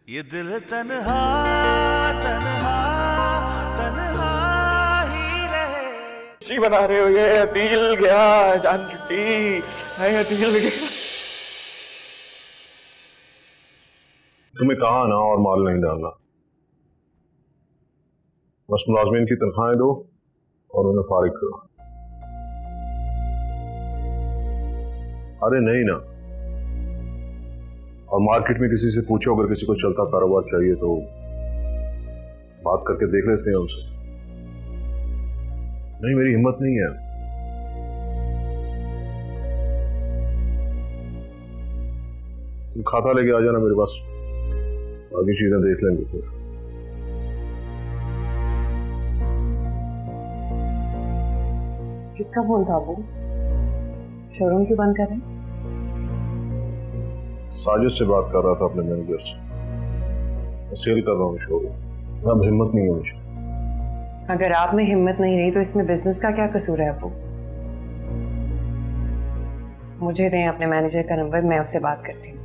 ये दिल तन्हा तन्हा तन्हा ही रहे। खुशी बना रहे हो, ये दिल गया जान छुट्टी, ये दिल गया। तुम्हें कहा ना और माल नहीं डालना, बस मुलाजमीन की तनख्वाहें दो और उन्हें फारिग करो। अरे नहीं ना, और मार्केट में किसी से पूछो, अगर किसी को चलता कारोबार चाहिए तो बात करके देख लेते हैं उनसे। नहीं, मेरी हिम्मत नहीं है। तुम खाता लेके आ जाना मेरे पास, बाकी चीजें देख लेंगे फिर। किसका फोन था वो? शोरूम क्यों बंद कर रहे हैं? साजिद से बात कर रहा था अपने मैनेजर से। मैं सेल कर रहा हूँ शोरूम, अब हिम्मत नहीं है मुझे। अगर आप में हिम्मत नहीं रही तो इसमें बिजनेस का क्या कसूर है अबू? मुझे दें अपने मैनेजर का नंबर, मैं उससे बात करती हूँ।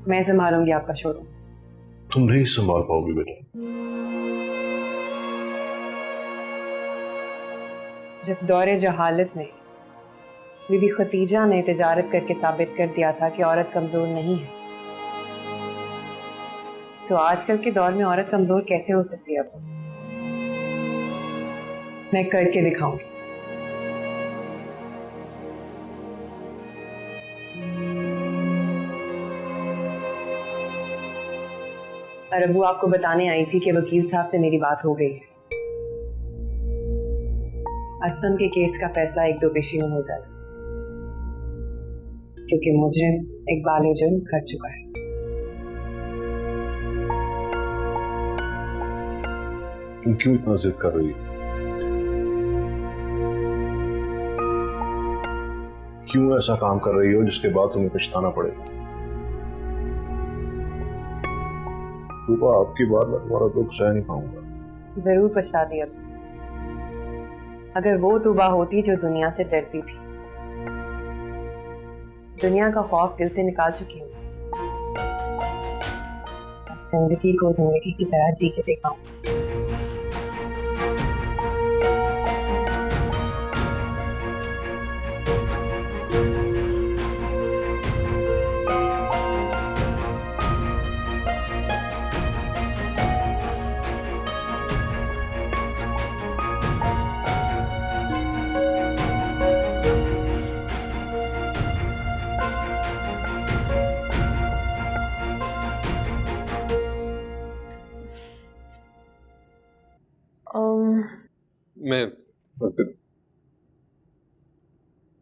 मैं संभालूंगी आपका शोरूम। तुम नहीं संभाल पाओगी बेटा। जब दौरे जहालत में बीबी खतीजा ने तिजारत करके साबित कर दिया था कि औरत कमजोर नहीं है, तो आजकल के दौर में औरत कमजोर कैसे हो सकती है? अब मैं करके दिखाऊंगी। और अबू आपको बताने आई थी कि वकील साहब से मेरी बात हो गई है। असफन के केस का फैसला 1-2 पेशी में होगा, क्योंकि मुजरिम इकबाल जुर्म कर चुका है। तुम क्यों इतना जिद कर रही हो? क्यों ऐसा काम कर रही हो जिसके बाद तुम्हें पछताना पड़ेगा? सुबह आपकी बात मैं तुम्हारा दुख सह नहीं पाऊंगा। जरूर पछताती अब। अगर वो तूबा होती जो दुनिया से डरती थी, दुनिया का खौफ दिल से निकाल चुकी हूँ। अब जिंदगी को जिंदगी की तरह जी के दिखाऊंगी।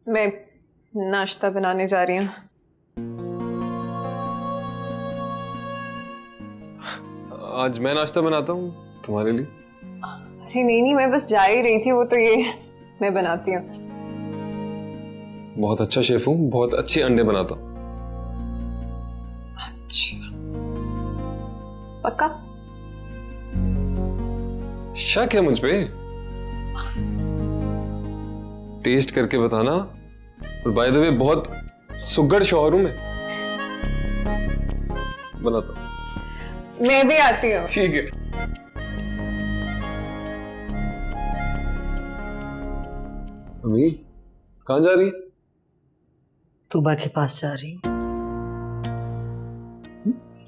मैं नाश्ता बनाने जा रही हूँ। आज मैं नाश्ता बनाता हूँ तुम्हारे लिए? अरे नहीं, मैं बस जा ही रही थी। वो तो ये मैं बनाती हूँ। बहुत अच्छा शेफ हूँ, बहुत अच्छे अंडे बनाता हूँ। अच्छा, पक्का? शक है मुझ पे? टेस्ट करके बताना। और बाय द वे बहुत सुगड़ शौहर हूं मैं, बनाता हूं। मैं भी आती हूँ। ठीक है। अम्मी कहाँ जा रही? तूबा के पास जा रही।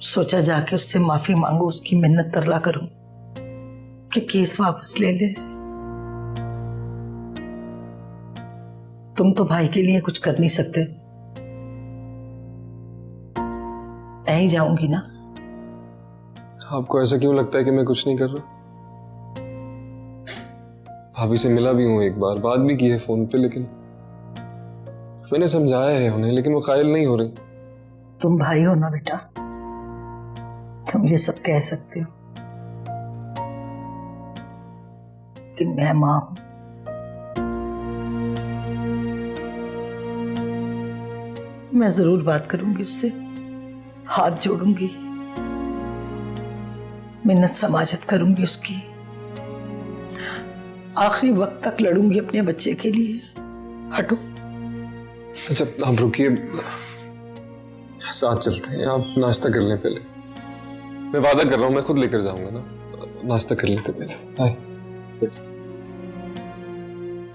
सोचा जाके उससे माफी मांगू, उसकी मिन्नत तरला करूं कि केस वापस ले ले। तुम तो भाई के लिए कुछ कर नहीं सकते। मैं ही जाऊंगी ना। आपको ऐसा क्यों लगता है कि मैं कुछ नहीं कर रहा? भाभी से मिला भी हूं एक बार, बात भी की है फोन पे, लेकिन मैंने समझाया है उन्हें, लेकिन वो कायल नहीं हो रही। तुम भाई हो ना बेटा, तुम ये सब कह सकते हो, कि मैं मां हूं। मैं जरूर बात करूंगी उससे, हाथ जोड़ूंगी, मिन्नत समाजत करूंगी उसकी, आखिरी वक्त तक लड़ूंगी अपने बच्चे के लिए। हटो। अच्छा आप रुकिए, साथ चलते हैं, आप नाश्ता कर लें पहले। मैं वादा कर रहा हूँ, मैं खुद लेकर जाऊंगा ना। नाश्ता कर लेते पहले। हाय।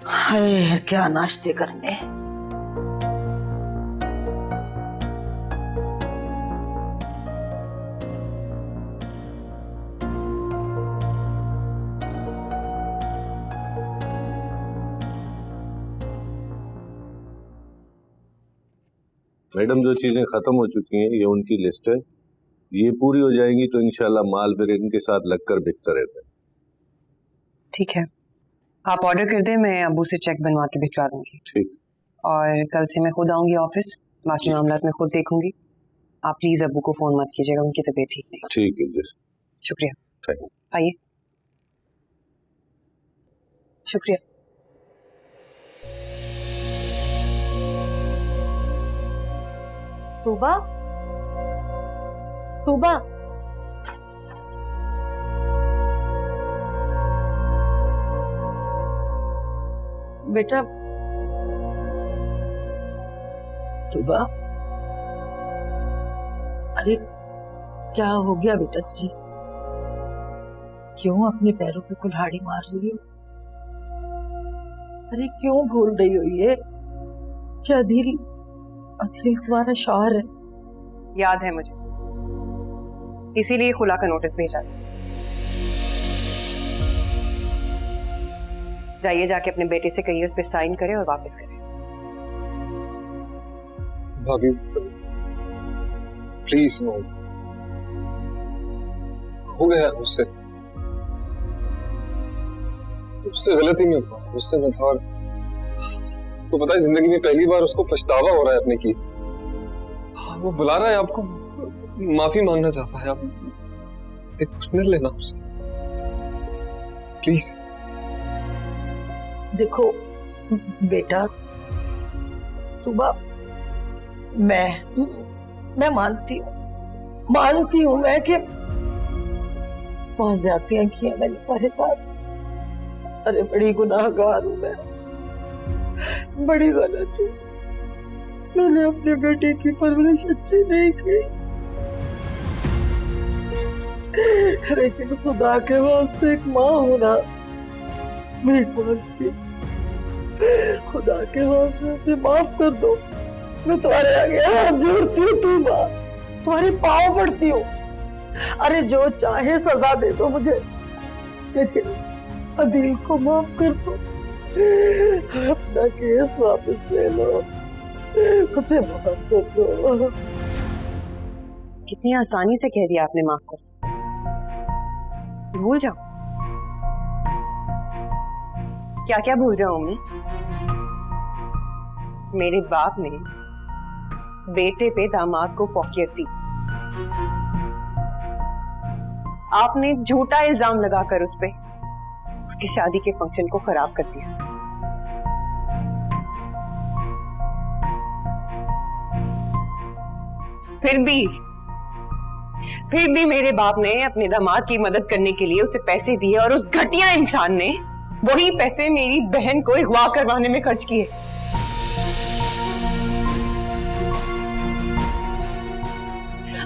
हाय, क्या नाश्ते करने। मैडम, जो चीजें खत्म हो चुकी हैं ये उनकी लिस्ट है, ये पूरी हो जाएंगी तो इंशाल्लाह माल फिर इनके साथ लगकर बिकता रहता है। ठीक है, आप ऑर्डर कर दें, मैं अबू से चेक बनवा के भिजवा दूंगी। ठीक। और कल से मैं खुद आऊंगी ऑफिस, बाकी मामलात में खुद देखूंगी। आप प्लीज अबू को फोन मत कीजिएगा, उनकी तबीयत ठीक नहीं। ठीक है जी। शुक्रिया। Thank you. आइए। शुक्रिया। तूबा, तूबा, बेटा, तूबा, अरे क्या हो गया बेटा तुझे? क्यों अपने पैरों पे कुल्हाड़ी मार रही हो? अरे क्यों भूल रही हो ये? क्या अदील तुम्हारा शौहर है? याद है मुझे, इसीलिए खुला का नोटिस भेजा था। जाइए, जाके अपने बेटे से कहिए उस पर साइन करे और वापस करे। भाभी प्लीज नो, हो गया उससे गलती में, उससे मैं था। तो पता है, जिंदगी में पहली बार उसको पछतावा हो रहा है अपने की। वो बुला रहा है आपको, माफी मांगना चाहता है। आप एक मिनट लेना उससे प्लीज। देखो बेटा, तूबा, मैं मानती हूँ मैं कि बहुत ज्यादतियां की हैं मैंने तुम्हारे साथ। अरे बड़ी गुनाहगार हूँ मैं, बड़ी गलत हूँ। मैंने अपने बेटे की परवरिश अच्छी नहीं की, लेकिन खुदा के वास्ते एक माँ होना मैं मानती। खुदा के वास्ते उसे माफ कर दो। मैं तुम्हारे आगे हाथ जोड़ती हूँ तूबा, तुम्हारे पाँव पड़ती हूँ। अरे जो चाहे सजा दे दो मुझे, लेकिन अदील को माफ कर दो। अपना केस वापस ले लो, उसे माफ कर दो। कितनी आसानी से कह दिया आपने माफ कर दो। भूल जाओ? क्या क्या भूल जाऊं अम्मी? मेरे बाप ने बेटे पे दामाद को फौकियत दी, आपने झूठा इल्जाम लगाकर उस पे उसकी शादी के फंक्शन को खराब कर दिया। फिर भी मेरे बाप ने अपने दामाद की मदद करने के लिए उसे पैसे दिए और उस घटिया इंसान ने वही पैसे मेरी बहन को अगवा करवाने में खर्च किए।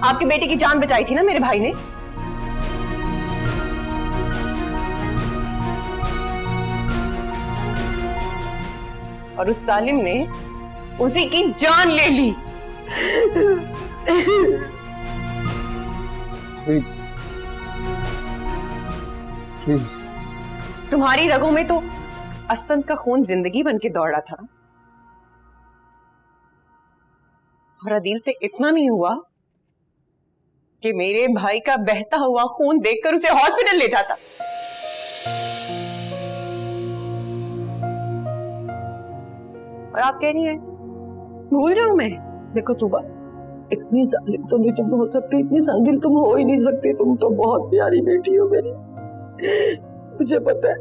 आपके बेटे की जान बचाई थी ना मेरे भाई ने। और उस सालिम ने उसी की जान ले ली। प्लीज। तुम्हारी रगों में तो असफंद का खून जिंदगी बन के दौड़ा था, और अदील से इतना नहीं हुआ कि मेरे भाई का बहता हुआ खून देखकर उसे हॉस्पिटल ले जाता। और आप कह रही हैं भूल जाऊं मैं? देखो तूबा, इतनी जालिम तो नहीं तुम हो सकती, इतनी संगिल तुम हो ही नहीं सकती। तुम तो बहुत प्यारी बेटी हो मेरी। मुझे पता है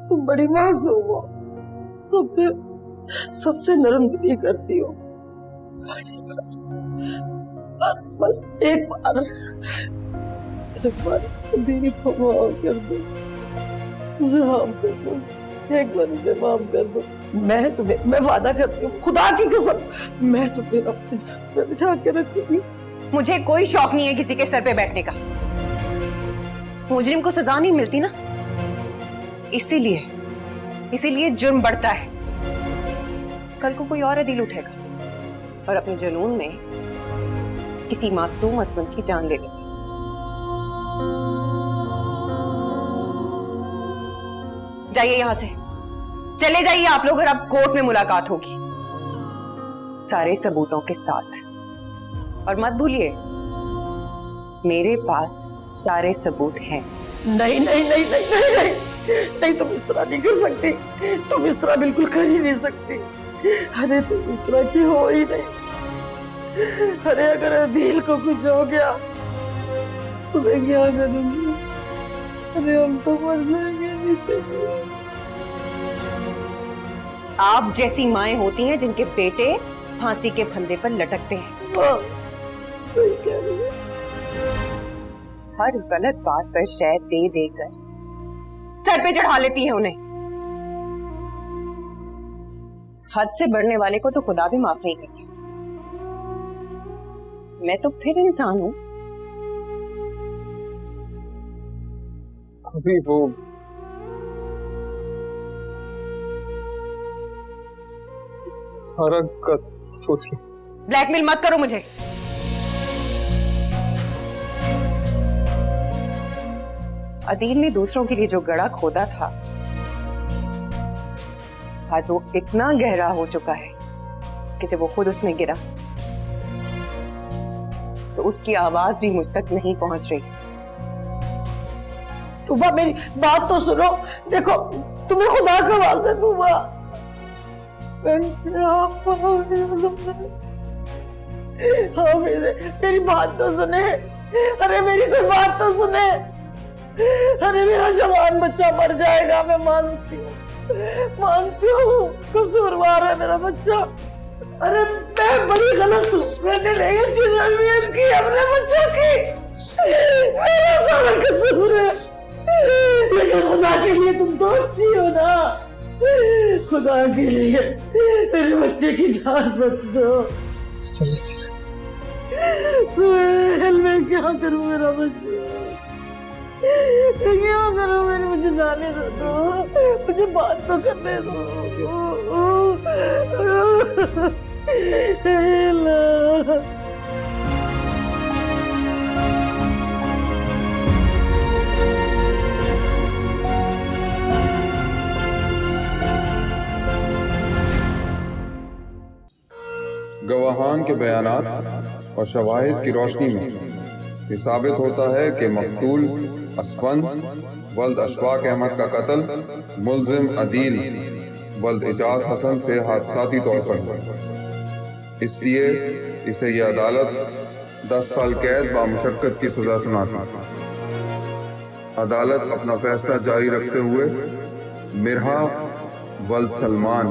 तुम बड़ी मासूम हो, सबसे नरम दिली करती हो। बस एक बार दिल को माफ कर दो, उसे माफ कर दो, एक बार मुझे माफ कर दो। मैं वादा करती हूँ खुदा की कसम, मैं तुम्हें अपने साथ में बिठा के रखूंगी। मुझे कोई शौक नहीं है किसी के सर पे बैठने का। मुजरिम को सजा नहीं मिलती ना, इसीलिए जुर्म बढ़ता है। कल को कोई और अदील उठेगा और अपने जुनून में किसी मासूम असमन की जान ले लेगा। जाइए यहां से, चले जाइए आप लोग, और अब कोर्ट में मुलाकात होगी सारे सबूतों के साथ। और मत भूलिए, मेरे पास सारे सबूत हैं। नहीं नहीं नहीं नहीं नहीं नहीं नहीं, तुम इस तरह नहीं कर सकती, तुम इस तरह बिल्कुल कर ही नहीं सकती। अरे तुम इस तरह की हो ही नहीं। अरे अगर अदील को कुछ हो गया तुम्हें क्या करूंगी? अरे हम तो मर जाएंगे। आप जैसी माएं होती हैं जिनके बेटे फांसी के फंदे पर लटकते हैं। सही कह रही है। हर गलत बात पर शय दे देकर सर पे चढ़ा लेती हैं उन्हें। हद से बढ़ने वाले को तो खुदा भी माफ नहीं करता। मैं तो फिर इंसान हूं। अभी वो सारा का सोच लो। ब्लैकमेल मत करो मुझे। अदील ने दूसरों के लिए जो गड़ा खोदा था, आज वो इतना गहरा हो चुका है कि जब वो खुद उसमें गिरा तो उसकी आवाज भी मुझ तक नहीं पहुंच रही। तुमा मेरी बात तो सुनो। देखो तुम्हें खुदा का वास्ता है तुमा, हाँ मेरी बात तो सुने। अरे मेरी कोई बात तो सुने। अरे मेरा जवान बच्चा मर जाएगा, मैं मानती हूँ कसूरवार है मेरा बच्चा। अरे मैं बड़ी गलत हूँ, मैंने नहीं अच्छी तरबियत की अपने बच्चों की, मेरा सारा कसूर है। लेकिन खुदा के लिए तुम तो अच्छी हो ना, खुदा के लिए मेरे बच्चे की जान बच दो। चलिए चलिए। सुहेल मैं क्या करूं मेरा बच्चा, क्या करूं? मेरे मुझे जाने दो, मुझे बात तो करने दो। गवाहान के बयानात और शवाहिद की रोशनी में ये साबित होता है कि मकतूल असफंद वल्द अशफाक अहमद का कत्ल मुल्जिम अदील वल्द इजाज हसन से हादसाती तौर पर हुआ। इसलिए इसे यह अदालत 10 साल कैद बामुशक्कत की सजा सुनाती। अदालत अपना फैसला जारी रखते हुए मिरहा वल्द सलमान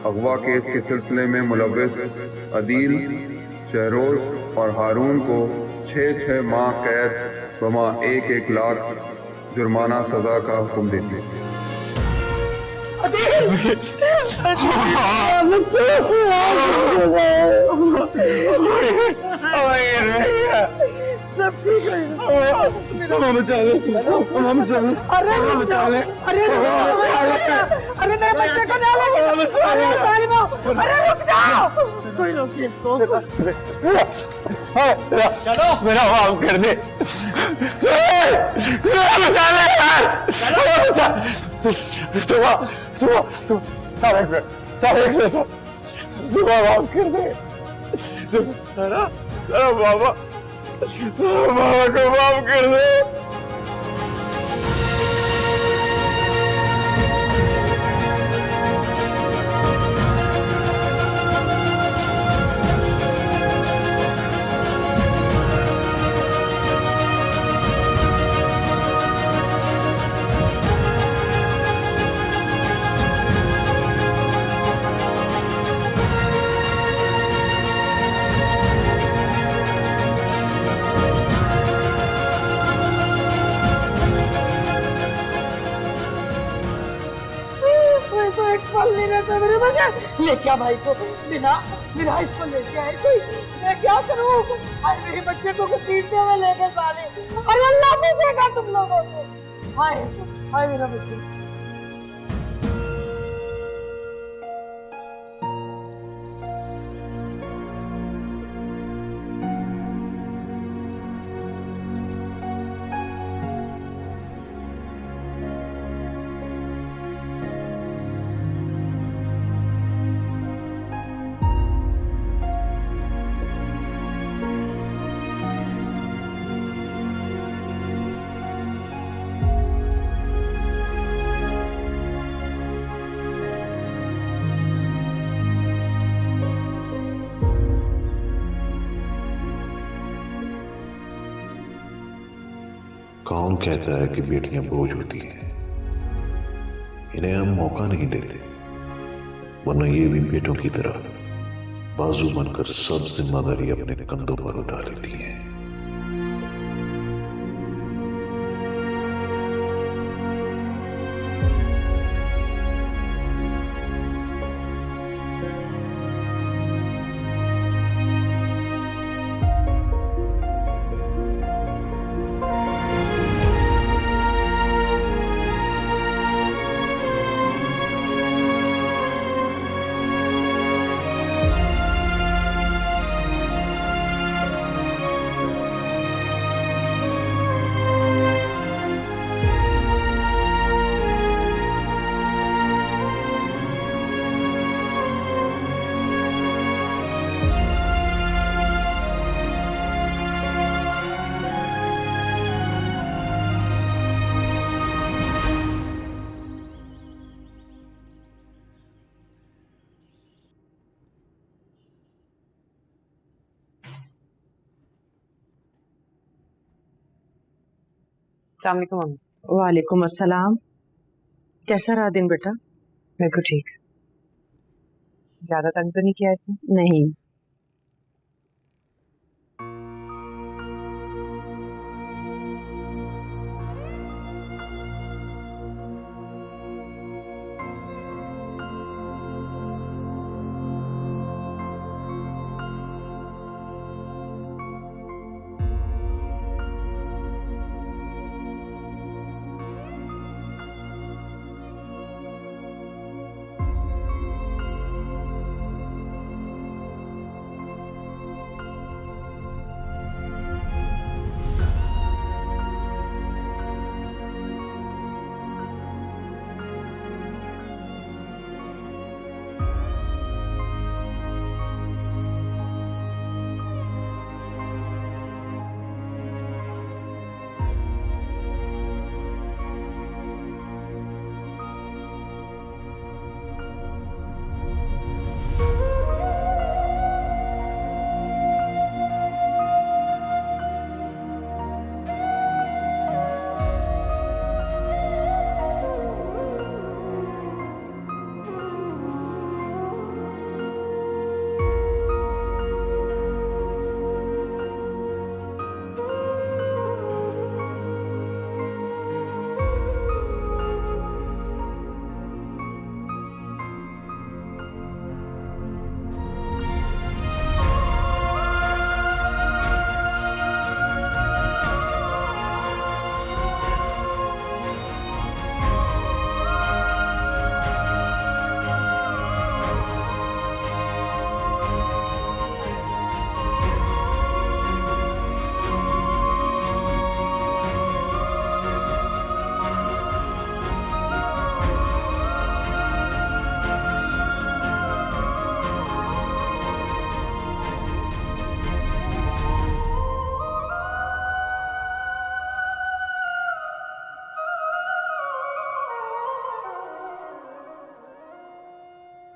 अगवा केस के सिलसिले में मुलव्विस अदील, शहरोज और हारून को 6 माह कैद बमा 1 लाख जुर्माना सजा का हुक्म देती है। सब ठीक है। अरे मेरे बच्चे को ना लगे। अरे सालिमा, अरे रुक जाओ। कोई रोक इसको। चलो मेरा माफ कर दे। बचा ले यार, बचा। सारे माफ कर दे। सारा बाबा को माफ कर दे। ले क्या भाई को, बिना मेरा इसको लेके आए कोई, मैं क्या करूँ? हाय मेरे बच्चे को पीटने में लेके साले, अरे अल्लाह पूछेगा तुम लोगों को। हाय हाय मेरा बच्चा। कौन कहता है कि बेटियां बोझ होती हैं? इन्हें हम मौका नहीं देते, वरना ये भी बेटों की तरह बाजू बनकर सब जिम्मेदारी अपने कंधों पर उठा लेती हैं। अस्सलाम वालेकुम मम्मी। वालेकुम अस्सलाम। कैसा रहा दिन बेटा? बिल्कुल ठीक। ज्यादा तंग तो नहीं किया इसने? नहीं।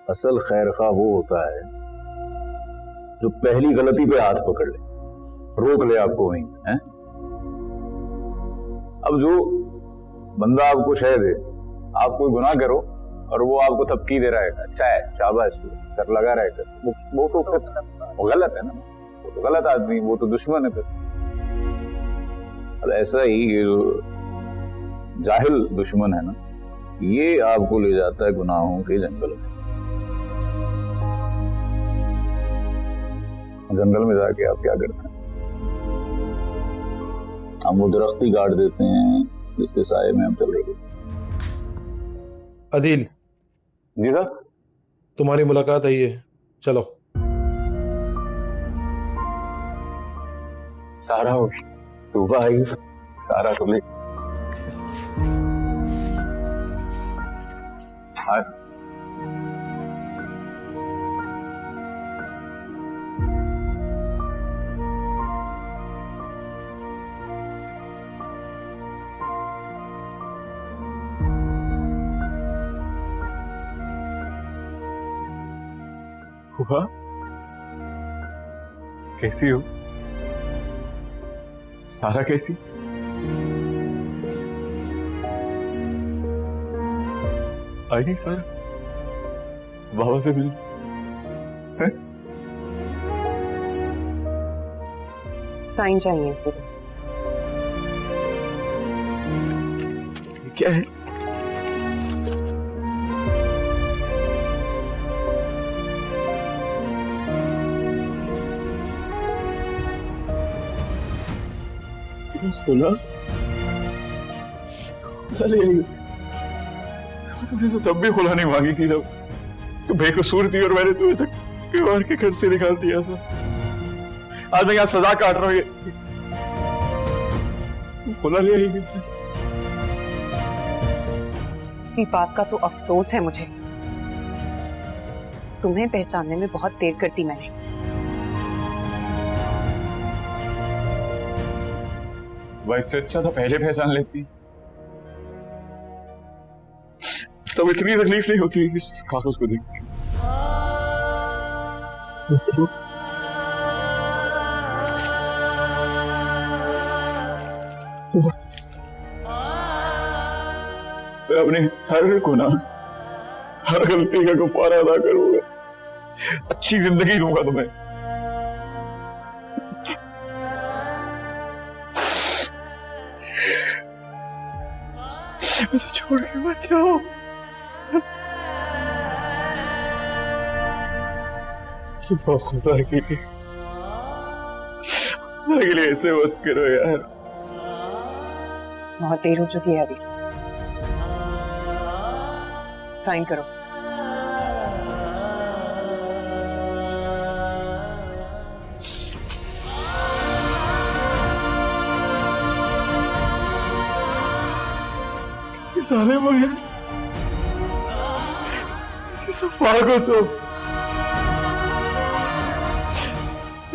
असल खैरखा वो होता है जो पहली गलती पे हाथ पकड़ ले, रोक ले आपको वहीं है? अब जो बंदा आपको शह दे, आप कोई गुनाह करो और वो आपको थपकी दे रहा है, अच्छा है शाबाश कर लगा रहा है, वो तो फिर वो गलत है ना, वो तो गलत आदमी, वो तो दुश्मन है फिर। अब ऐसा ही ये जो जाहिल दुश्मन है ना, ये आपको ले जाता है गुनाहों के जंगल में। जंगल में जाके आप क्या करते हैं? हम वो दरख्त ही गाड़ देते हैं जिसके साए में हम चल रहे हैं। अदील, जी साहब। तुम्हारी मुलाकात आई है, चलो। सारा हो गई, तूबा आई, सारा खुली। हाँ हुआ? कैसी हो सारा? कैसी? आई नहीं सारा बाबा से मिल? साइन चाहिए इसमें तो। क्या है? खुला ले आई। तुझे तो तब भी खुला नहीं मांगी थी जब तो बेकसूर थी और मैंने तुम्हें तक मार के घर से निकाल दिया था। आज मैं यहाँ सजा काट रहा हूँ, खुला ले आई। इसी बात का तो अफसोस है मुझे, तुम्हें पहचानने में बहुत देर कर दी मैंने। वैसे अच्छा था पहले पहचान लेती, तब इतनी तकलीफ नहीं होती इस कागज को देख के। मैं अपने हर गुनाह, हर गलती का कफारा अदा करूंगा, अच्छी जिंदगी दूंगा तुम्हें। मुझे छोड़ के मत जाओ। खुदा के लिए ऐसे मत करो यार। बहुत देर हो चुकी है अभी, साइन करो। साले मगर इसी सफा को तो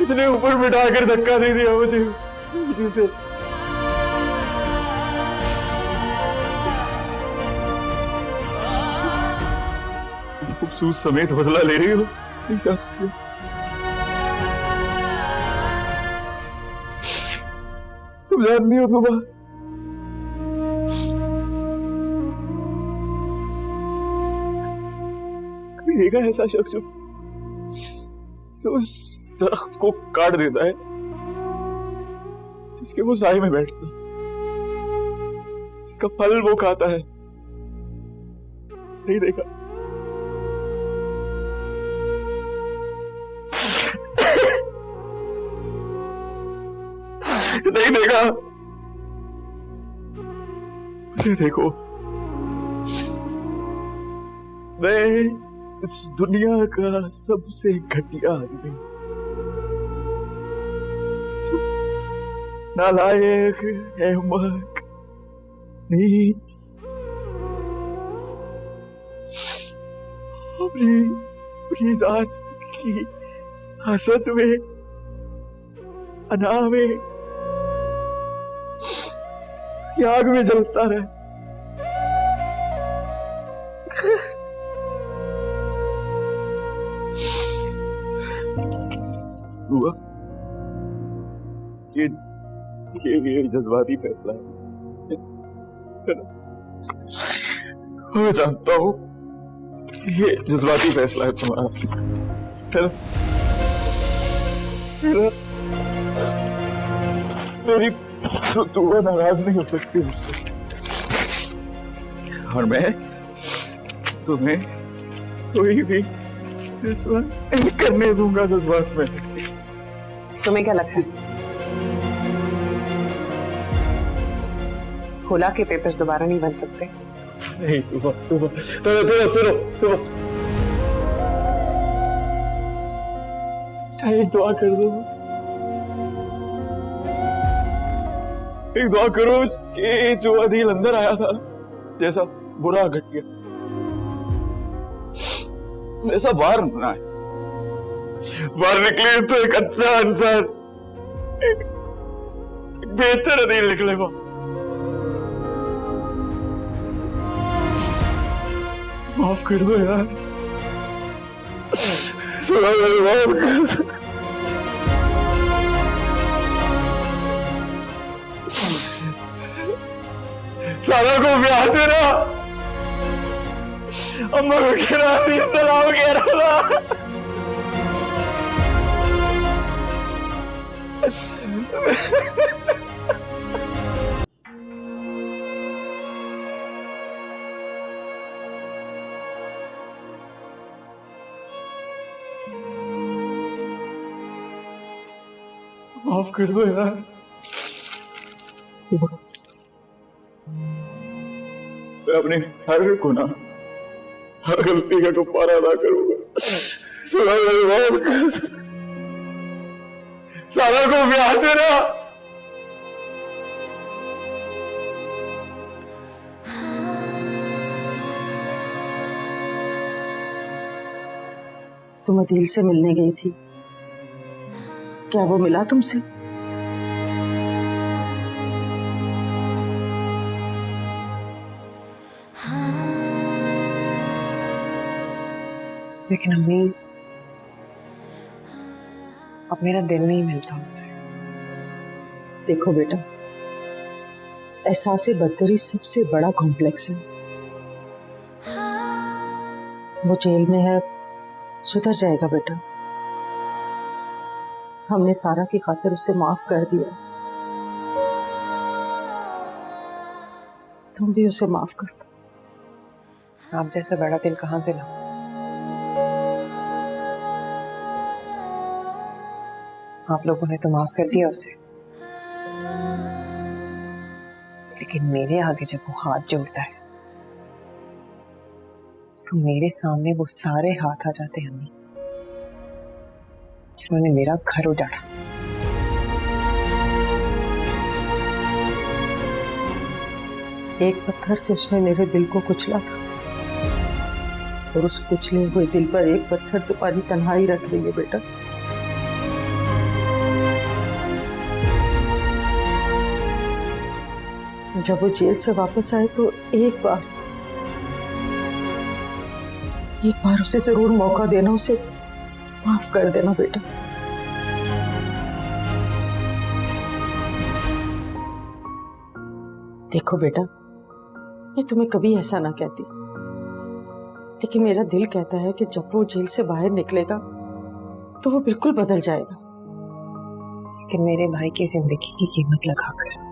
इतने ऊपर बिठाकर धक्का दे दिया मुझे से। खूबसूरत समेत बदला ले रही हो, नहीं सकती हो। तुम जानती हो सुबह देखा ऐसा शख्स जो उस दरख्त को काट देता है जिसके वो साए में बैठता, जिसका फल वो खाता है? नहीं देखा? नहीं देखा? मुझे देखो, मैं इस दुनिया का सबसे घटिया आदमी, नालायक, अहमक, नीच, अपनी जात की हसद में, अना में, उसकी आग में जलता रहे। हुआ ये जज्बाती फैसला है मैं जानता हूँ ये जज्बाती फैसला है तुम्हारा, मेरी तुम्हें नाराज नहीं हो सकती और मैं तुम्हें कोई भी फैसला नहीं करने दूंगा जज्बात में। तुम्हें क्या लगता है खोला के पेपर्स दोबारा नहीं बन सकते? नहीं सुबह सुनो एक दुआ कर दो, एक दुआ करो कि जो अदील अंदर आया था जैसा बुरा घट गया ऐसा बाहर ना आए, बाहर निकले तो एक अच्छा इंसान, एक बेहतर अदील निकलेगा। माफ कर दो यार, माफ कर दो। सारा को ब्याह देना, अम्मा को कहना सलाम कह रहा था। माफ कर दो यार, मैं अपनी हर गुनाह, हर गलती का कफारा अदा करूंगा। माफ कर दो, सारा को ब्याह देना। तुम अदील से मिलने गई थी, क्या वो मिला तुमसे? लेकिन अम्मी अब मेरा दिल नहीं मिलता उससे। देखो बेटा, एहसास बदतरी सबसे बड़ा कॉम्प्लेक्स है। वो जेल में है, सुधर जाएगा बेटा। हमने सारा की खातिर उसे माफ कर दिया, तुम भी उसे माफ कर दो। आप जैसा बड़ा दिल कहां से लाऊं? आप लोगों ने तो माफ कर दिया उसे, लेकिन मेरे आगे जब वो हाथ जोड़ता है तो मेरे सामने वो सारे हाथ आ जाते हैं अम्मी जिन्होंने मेरा घर उजाड़ा। एक पत्थर से उसने मेरे दिल को कुचला था, और उस कुचले हुए दिल पर एक पत्थर तुम्हारी तन्हाई रख रही है बेटा। जब वो जेल से वापस आए तो एक बार उसे जरूर मौका देना, उसे माफ कर देना बेटा। देखो बेटा, मैं तुम्हें कभी ऐसा ना कहती, लेकिन मेरा दिल कहता है कि जब वो जेल से बाहर निकलेगा तो वो बिल्कुल बदल जाएगा। लेकिन मेरे भाई की जिंदगी की कीमत लगाकर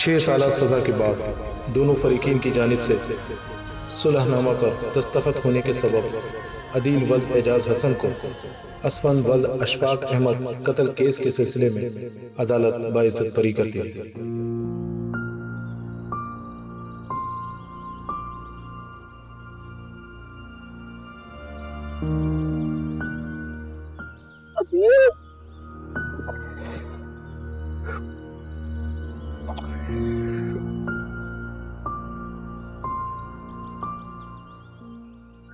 6 साल सजा के बाद दोनों फरीकीन की जानिब से सुलहनामा पर दस्तखत होने के सबब अदील वल्द एजाज हसन को असफन वल्द अशफाक अहमद कत्ल केस के सिलसिले में अदालत बाइज्जत बरी कर दी।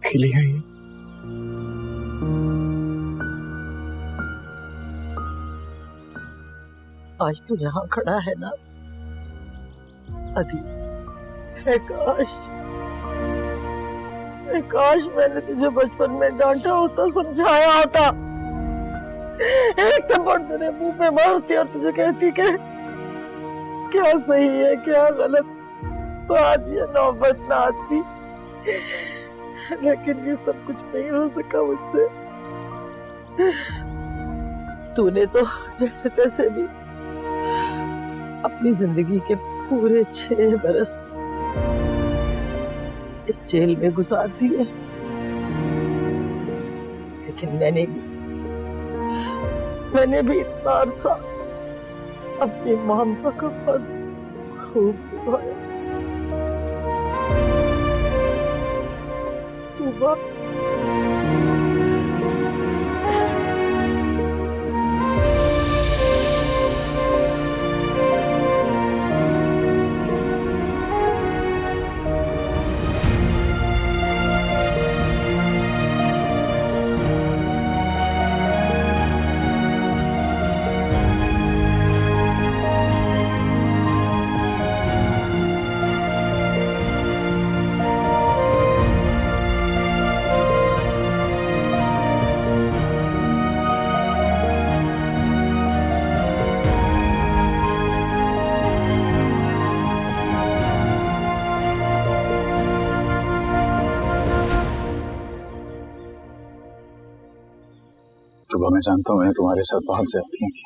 अकेली है ये? आज तू जहां खड़ा है ना अदी, है काश मैंने तुझे बचपन में डांटा होता, समझाया होता। एक थप्पड़ तेरे मुंह पे मारती और तुझे कहती कि क्या सही है क्या गलत, तो आज ये नौबत ना आती। लेकिन ये सब कुछ नहीं हो सका मुझसे। तूने तो जैसे तैसे भी अपनी जिंदगी के पूरे 6 बरस इस जेल में गुजार दिए, लेकिन मैंने भी इतना अरसा अपनी ममता का फर्ज खूब निभाया। तूबा सुबह मैं जानता हूं मैंने तुम्हारे साथ बहुत ज्यादतियां की।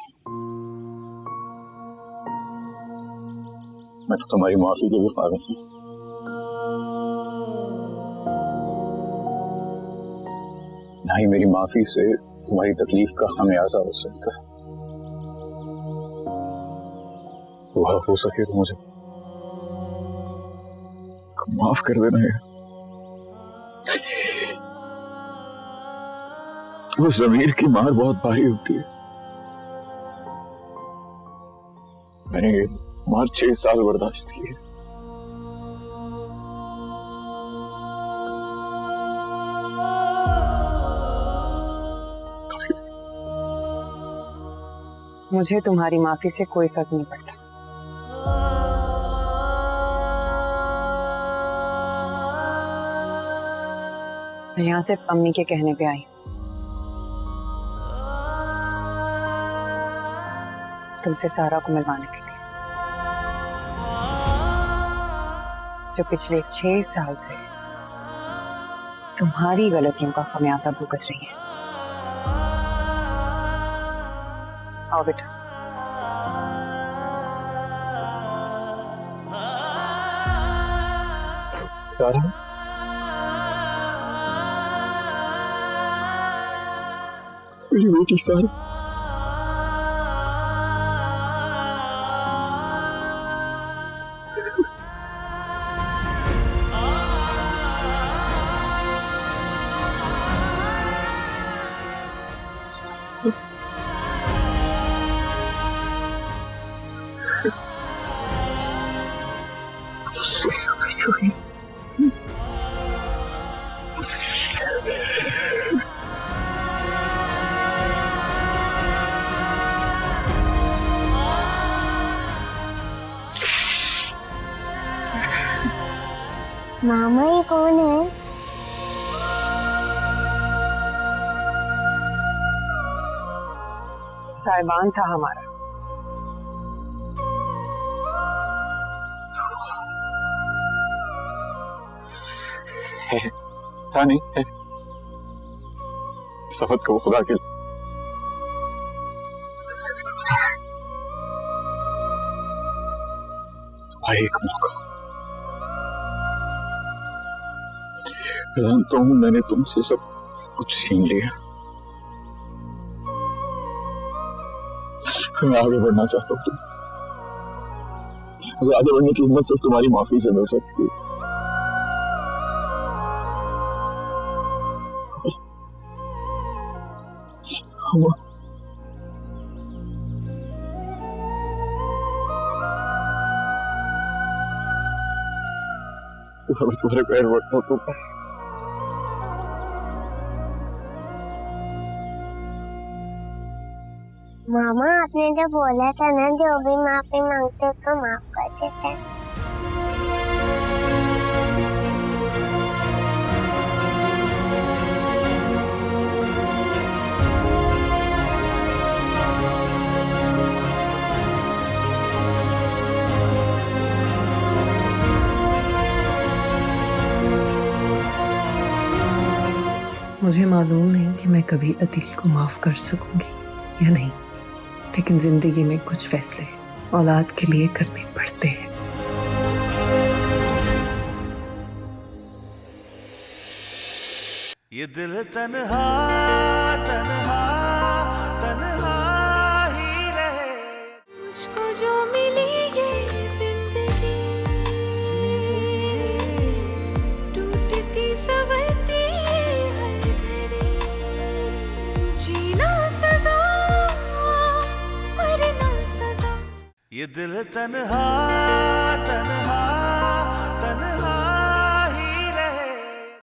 मैं तो तुम्हारी माफी के भी काबिल नहीं। ना ही मेरी माफी से तुम्हारी तकलीफ का खमियाजा हो सकता है। दुआ हो सके तो मुझे माफ कर देना यार। वो जमीर की मार बहुत भारी होती है। मैंने ये मार 6 साल बर्दाश्त की है। मुझे तुम्हारी माफी से कोई फर्क नहीं पड़ता। मैं यहाँ सिर्फ अम्मी के कहने पे आई। तुमसे सारा को मिलवाने के लिए, जो पिछले 6 साल से तुम्हारी गलतियों का खमियाजा भुगत रही है। आओ बेटा। सारा मेरी बेटी सारा, मामा ये कौन है? साहिबान था हमारा। है था नहीं है। सफद को खुदा के भाई एक मौका। मैं जानता हूं मैंने तुमसे सब कुछ छीन लिया। मैं आगे बढ़ना चाहता हूं। मुझे आगे बढ़ने की हिम्मत सिर्फ तुम्हारी माफी से मिल सकती है। तुम्हारे पैर बढ़ता तो मामा आपने जो बोला था ना, जो भी माफी मांगते उसको माफ कर देते हैं। मुझे मालूम नहीं कि मैं कभी अदील को माफ कर सकूंगी या नहीं, लेकिन जिंदगी में कुछ फैसले औलाद के लिए करने पड़ते हैं। ये दिल तन्हा तन्हा तन्हा ही रहे। मुझको जो मिली ये जिंदगी, टूटती संवरती हर घड़ी, जीना सजा मरना सजा। ये दिल तन्हा